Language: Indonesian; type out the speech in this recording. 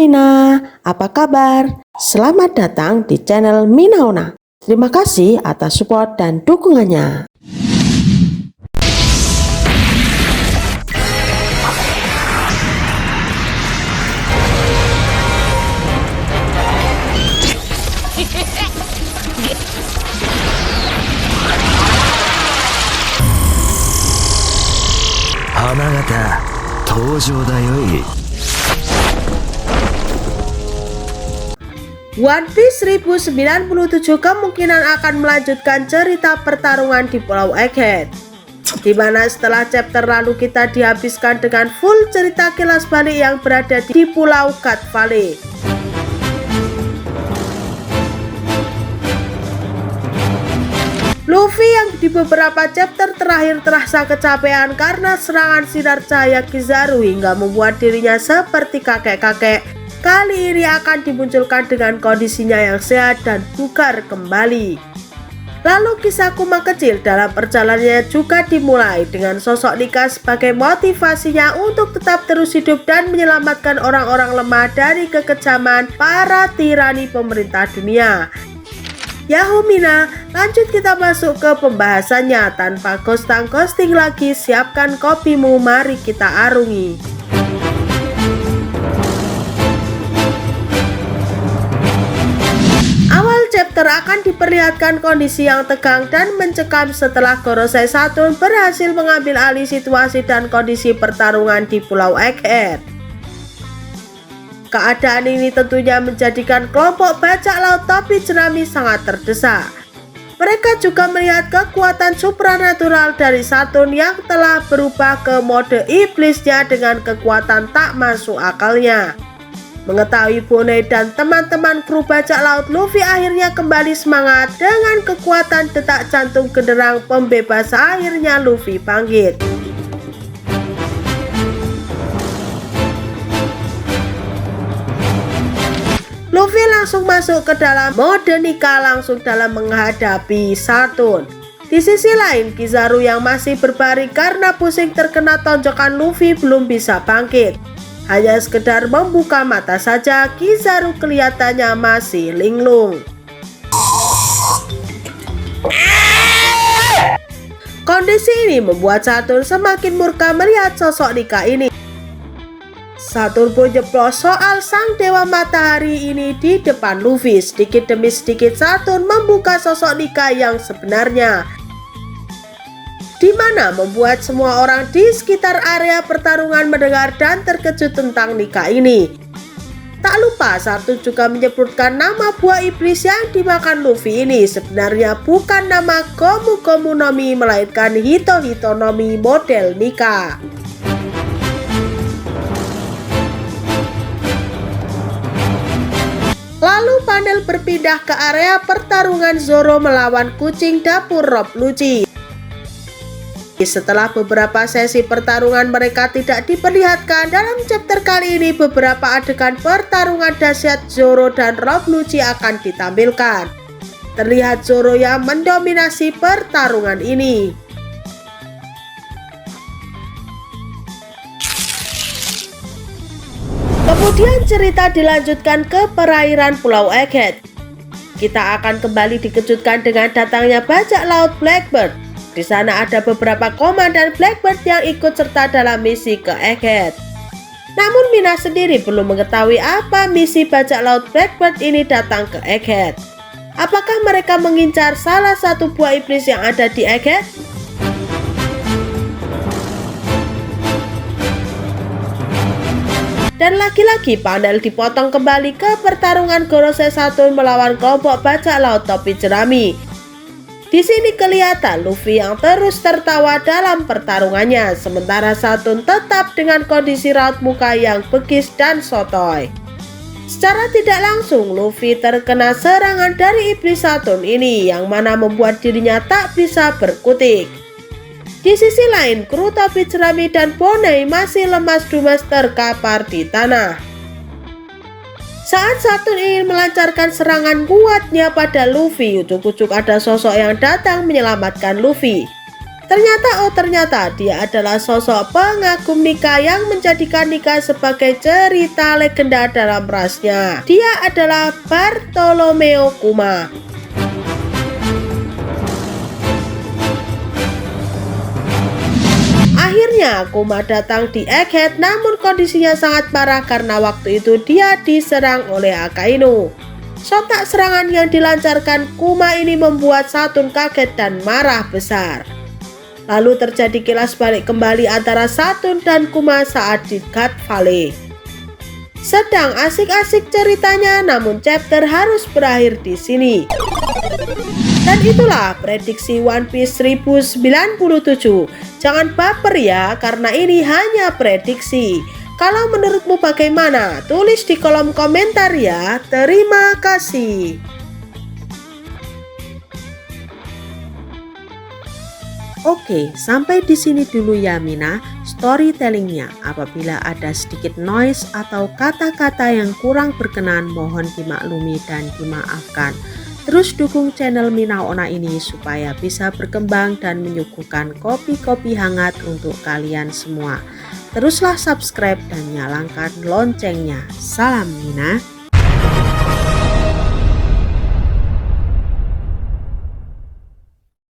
Mina, apa kabar? Selamat datang di channel Minaona. Terima kasih atas support dan dukungannya. Hamagata, 登場だよい。 One Piece 1097 kemungkinan akan melanjutkan cerita pertarungan di Pulau Egghead, di mana setelah chapter lalu kita dihabiskan dengan full cerita kilas balik yang berada di Pulau Cat Valley. Luffy yang di beberapa chapter terakhir terasa kecapean karena serangan sinar cahaya Kizaru hingga membuat dirinya seperti kakek-kakek, kali ini akan dimunculkan dengan kondisinya yang sehat dan bugar kembali. Lalu kisah Kuma kecil dalam perjalanannya juga dimulai dengan sosok Nika sebagai motivasinya untuk tetap terus hidup dan menyelamatkan orang-orang lemah dari kekejaman para tirani pemerintah dunia. Yahoo Mina, lanjut kita masuk ke pembahasannya. Tanpa ghosting lagi, siapkan kopimu, mari kita arungi. Awal chapter akan diperlihatkan kondisi yang tegang dan mencekam setelah Gorosei Saturn berhasil mengambil alih situasi dan kondisi pertarungan di Pulau Egghead. Keadaan ini tentunya menjadikan kelompok bajak laut topi jerami sangat terdesak. Mereka juga melihat kekuatan supranatural dari Saturn yang telah berubah ke mode iblisnya dengan kekuatan tak masuk akalnya. Mengetahui Bonnie dan teman-teman kru bajak laut, Luffy akhirnya kembali semangat dengan kekuatan detak jantung genderang pembebas. Akhirnya Luffy bangkit. Luffy langsung masuk ke dalam mode Nika langsung dalam menghadapi Saturn. Di sisi lain, Kizaru yang masih berbaring karena pusing terkena tonjokan Luffy belum bisa bangkit. Hanya sekedar membuka mata saja, Kizaru kelihatannya masih linglung. Kondisi ini membuat Saturn semakin murka melihat sosok Nika ini. Saturn pun jeblos soal sang dewa matahari ini di depan Luffy. Sedikit demi sedikit Saturn membuka sosok Nika yang sebenarnya, di mana membuat semua orang di sekitar area pertarungan mendengar dan terkejut tentang Nika ini. Tak lupa Saturn juga menyebutkan nama buah iblis yang dimakan Luffy ini sebenarnya bukan nama Gomu Gomu no Mi, melainkan Hito Hito no Mi model Nika. Lalu panel berpindah ke area pertarungan Zoro melawan kucing dapur Rob Lucci. Setelah beberapa sesi pertarungan mereka tidak diperlihatkan, dalam chapter kali ini beberapa adegan pertarungan dahsyat Zoro dan Rob Lucci akan ditampilkan. Terlihat Zoro yang mendominasi pertarungan ini. Kemudian cerita dilanjutkan ke perairan Pulau Egghead. Kita akan kembali dikejutkan dengan datangnya bajak laut Blackbird. Di sana ada beberapa komandan Blackbird yang ikut serta dalam misi ke Egghead. Namun Mina sendiri belum mengetahui apa misi bajak laut Blackbird ini datang ke Egghead. Apakah mereka mengincar salah satu buah iblis yang ada di Egghead? Dan lagi-lagi panel dipotong kembali ke pertarungan Gorosei Saturn melawan kelompok bajak laut topi jerami. Di sini kelihatan Luffy yang terus tertawa dalam pertarungannya, sementara Saturn tetap dengan kondisi raut muka yang begis dan sotoy. Secara tidak langsung Luffy terkena serangan dari iblis Saturn ini, yang mana membuat dirinya tak bisa berkutik. Di sisi lain, kru topi jerami dan Bonnie masih lemas-dumas terkapar di tanah. Saat Saturn ingin melancarkan serangan kuatnya pada Luffy, ujuk-ujuk ada sosok yang datang menyelamatkan Luffy. Ternyata dia adalah sosok pengagum nikah yang menjadikan nikah sebagai cerita legenda dalam rasnya. Dia adalah Bartolomeo Kuma. Akhirnya Kuma datang di Egghead, namun kondisinya sangat parah karena waktu itu dia diserang oleh Akainu. Sontak serangan yang dilancarkan Kuma ini membuat Saturn kaget dan marah besar. Lalu terjadi kilas balik kembali antara Saturn dan Kuma saat di God Valley. Sedang asik-asik ceritanya, namun chapter harus berakhir di sini. Dan itulah prediksi One Piece 1097. Jangan baper ya, karena ini hanya prediksi. Kalau menurutmu bagaimana? Tulis di kolom komentar ya. Terima kasih. Oke, sampai di sini dulu ya Mina storytellingnya. Apabila ada sedikit noise atau kata-kata yang kurang berkenan, mohon dimaklumi dan dimaafkan. Terus dukung channel Mina Onna ini supaya bisa berkembang dan menyuguhkan kopi-kopi hangat untuk kalian semua. Teruslah subscribe dan nyalakan loncengnya. Salam Mina.